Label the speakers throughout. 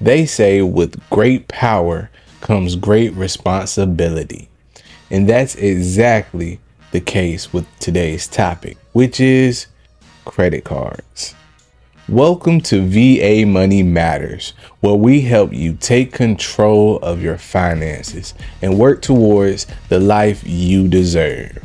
Speaker 1: They say with great power comes great responsibility. And that's exactly the case with today's topic, which is credit cards. Welcome to VA Money Matters, where we help you take control of your finances and work towards the life you deserve.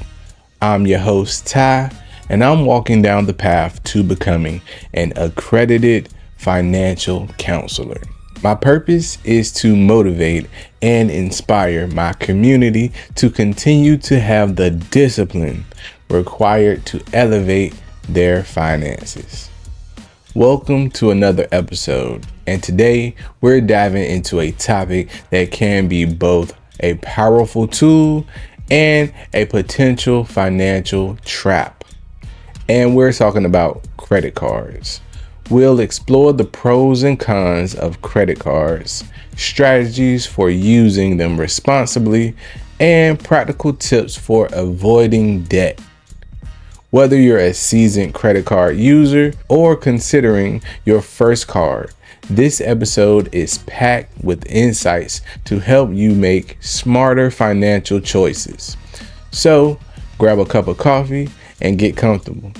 Speaker 1: I'm your host, Ty, and I'm walking down the path to becoming an accredited financial counselor. My purpose is to motivate and inspire my community to continue to have the discipline required to elevate their finances. Welcome to another episode, and today we're diving into a topic that can be both a powerful tool and a potential financial trap. And we're talking about credit cards. We'll explore the pros and cons of credit cards, strategies for using them responsibly, and practical tips for avoiding debt. Whether you're a seasoned credit card user or considering your first card, this episode is packed with insights to help you make smarter financial choices. So grab a cup of coffee and get comfortable,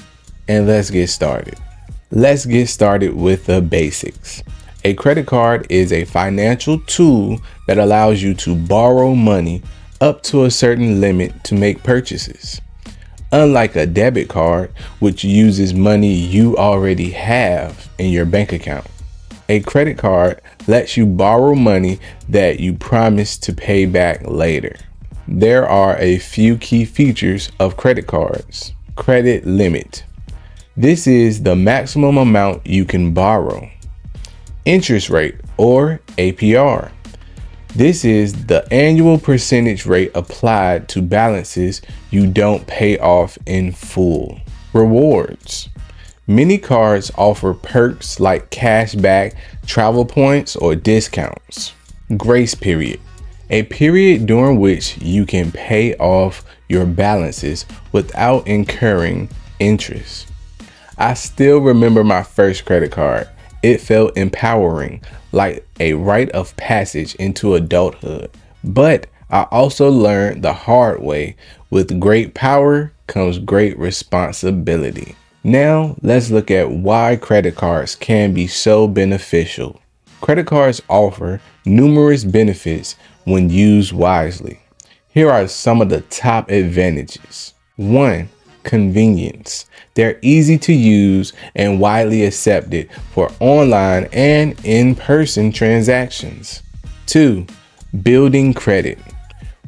Speaker 1: and let's get started. Let's get started with the basics. A credit card is a financial tool that allows you to borrow money up to a certain limit to make purchases. Unlike a debit card, which uses money you already have in your bank account, a credit card lets you borrow money that you promise to pay back later. There are a few key features of credit cards. Credit limit. This is the maximum amount you can borrow. Interest rate, or APR. This is the annual percentage rate applied to balances you don't pay off in full. Rewards. Many cards offer perks like cash back, travel points, or discounts. Grace period. A period during which you can pay off your balances without incurring interest. I still remember my first credit card. It felt empowering, like a rite of passage into adulthood. But I also learned the hard way: with great power comes great responsibility. Now let's look at why credit cards can be so beneficial. Credit cards offer numerous benefits when used wisely. Here are some of the top advantages. 1. Convenience. They're easy to use and widely accepted for online and in-person transactions. 2. Building credit.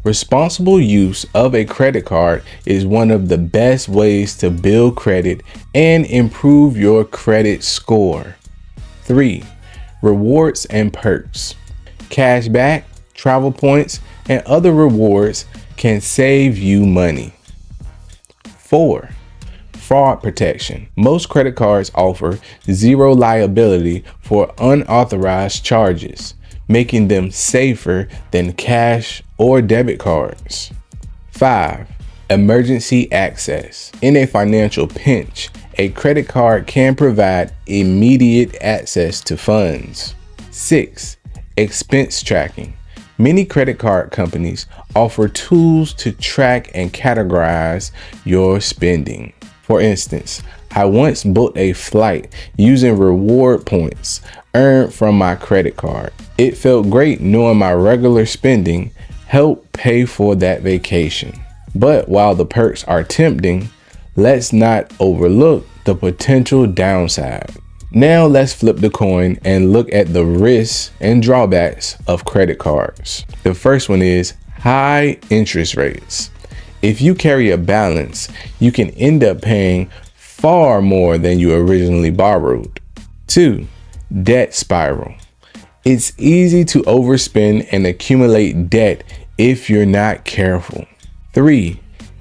Speaker 1: Responsible use of a credit card is one of the best ways to build credit and improve your credit score. 3. Rewards and perks. Cash back, travel points, and other rewards can save you money. 4. Fraud protection. Most credit cards offer zero liability for unauthorized charges, making them safer than cash or debit cards. 5. Emergency access. In a financial pinch, a credit card can provide immediate access to funds. 6. Expense tracking. Many credit card companies offer tools to track and categorize your spending. For instance, I once booked a flight using reward points earned from my credit card. It felt great knowing my regular spending helped pay for that vacation. But while the perks are tempting, let's not overlook the potential downside. Now let's flip the coin and look at the risks and drawbacks of credit cards. The first one is high interest rates. If you carry a balance, you can end up paying far more than you originally borrowed. 2. Debt spiral. It's easy to overspend and accumulate debt if you're not careful. 3.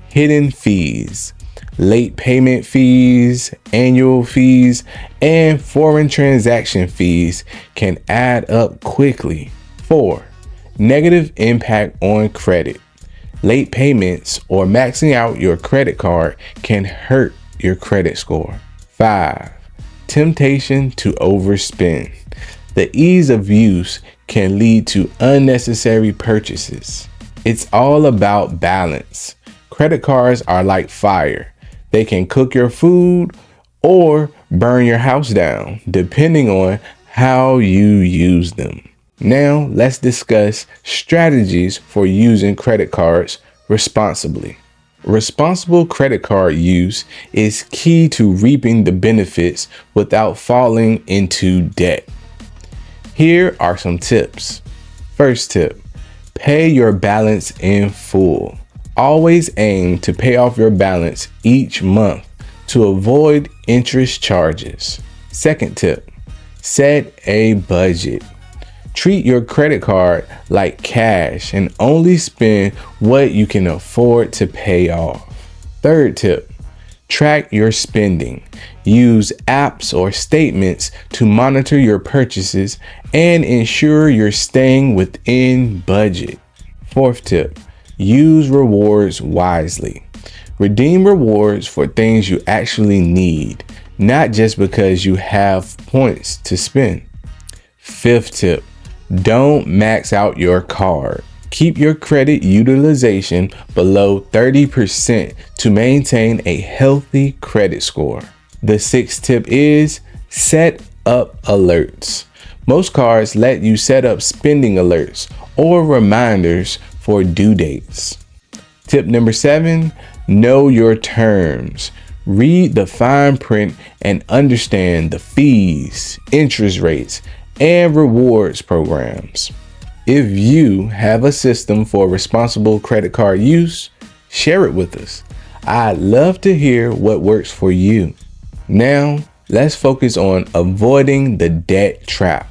Speaker 1: Hidden fees. Late payment fees, annual fees, and foreign transaction fees can add up quickly. 4. Negative impact on credit. Late payments or maxing out your credit card can hurt your credit score. 5. Temptation to overspend. The ease of use can lead to unnecessary purchases. It's all about balance. Credit cards are like fire. They can cook your food or burn your house down, depending on how you use them. Now, let's discuss strategies for using credit cards responsibly. Responsible credit card use is key to reaping the benefits without falling into debt. Here are some tips. First tip, pay your balance in full. Always aim to pay off your balance each month to avoid interest charges. Second tip, set a budget. Treat your credit card like cash and only spend what you can afford to pay off. Third tip, track your spending. Use apps or statements to monitor your purchases and ensure you're staying within budget. Fourth tip, use rewards wisely. Redeem rewards for things you actually need, not just because you have points to spend. Fifth tip, don't max out your card. Keep your credit utilization below 30% to maintain a healthy credit score. The sixth tip is set up alerts. Most cards let you set up spending alerts or reminders for due dates. Tip number 7, know your terms. Read the fine print and understand the fees, interest rates, and rewards programs. If you have a system for responsible credit card use, share it with us. I'd love to hear what works for you. Now, let's focus on avoiding the debt trap.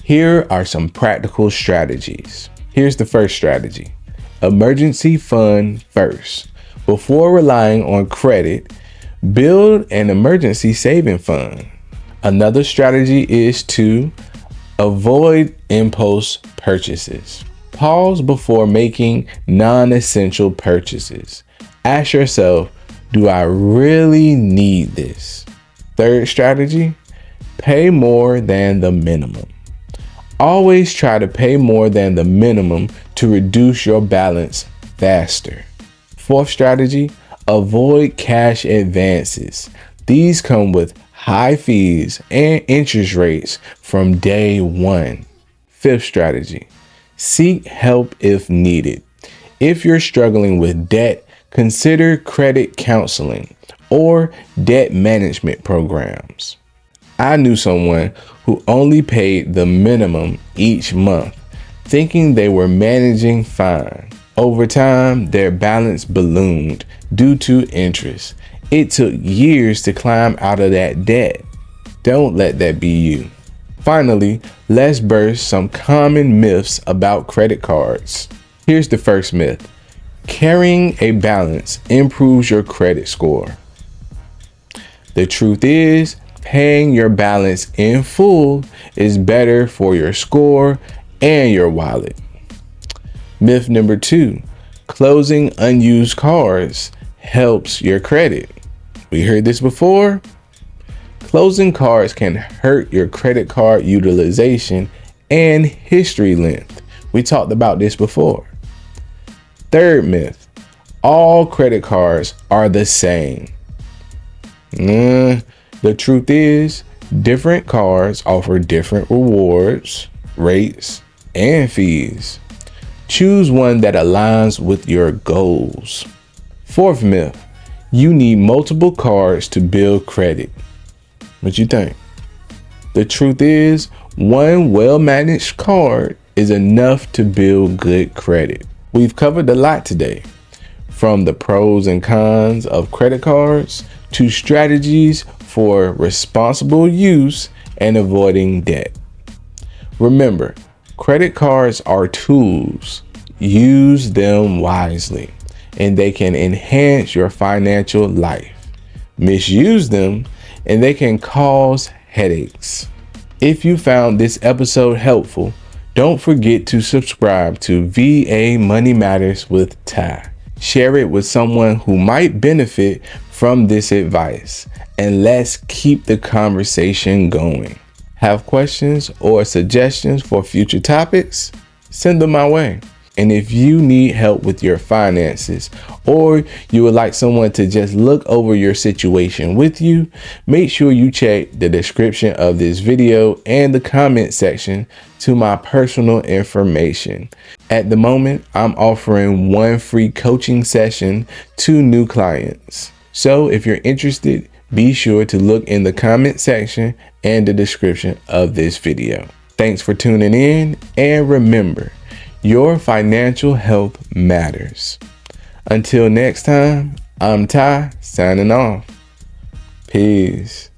Speaker 1: Here are some practical strategies. Here's the first strategy. Emergency fund first. Before relying on credit, build an emergency saving fund. Another strategy is to avoid impulse purchases. Pause before making non-essential purchases. Ask yourself, do I really need this? Third strategy, pay more than the minimum. Always try to pay more than the minimum to reduce your balance faster. Fourth strategy, avoid cash advances. These come with high fees and interest rates from day one. Fifth strategy, seek help if needed. If you're struggling with debt, consider credit counseling or debt management programs. I knew someone who only paid the minimum each month, thinking they were managing fine. Over time, their balance ballooned due to interest. It took years to climb out of that debt. Don't let that be you. Finally, let's burst some common myths about credit cards. Here's the first myth. Carrying a balance improves your credit score. The truth is, paying your balance in full is better for your score and your wallet. Myth number 2, closing unused cards helps your credit. We heard this before. Closing cards can hurt your credit card utilization and history length. We talked about this before. Third myth, all credit cards are the same. The truth is, different cards offer different rewards, rates, and fees. Choose one that aligns with your goals. Fourth myth, you need multiple cards to build credit. What you think? The truth is, one well-managed card is enough to build good credit. We've covered a lot today, from the pros and cons of credit cards to strategies for responsible use and avoiding debt. Remember, credit cards are tools. Use them wisely, and they can enhance your financial life. Misuse them, and they can cause headaches. If you found this episode helpful, don't forget to subscribe to VA Money Matters with Ty. Share it with someone who might benefit from this advice, and let's keep the conversation going. Have questions or suggestions for future topics? Send them my way. And if you need help with your finances, or you would like someone to just look over your situation with you, make sure you check the description of this video and the comment section to my personal information. At the moment, I'm offering 1 free coaching session to new clients. So if you're interested, be sure to look in the comment section and the description of this video. Thanks for tuning in, and remember, your financial health matters. Until next time, I'm Ty, signing off. Peace.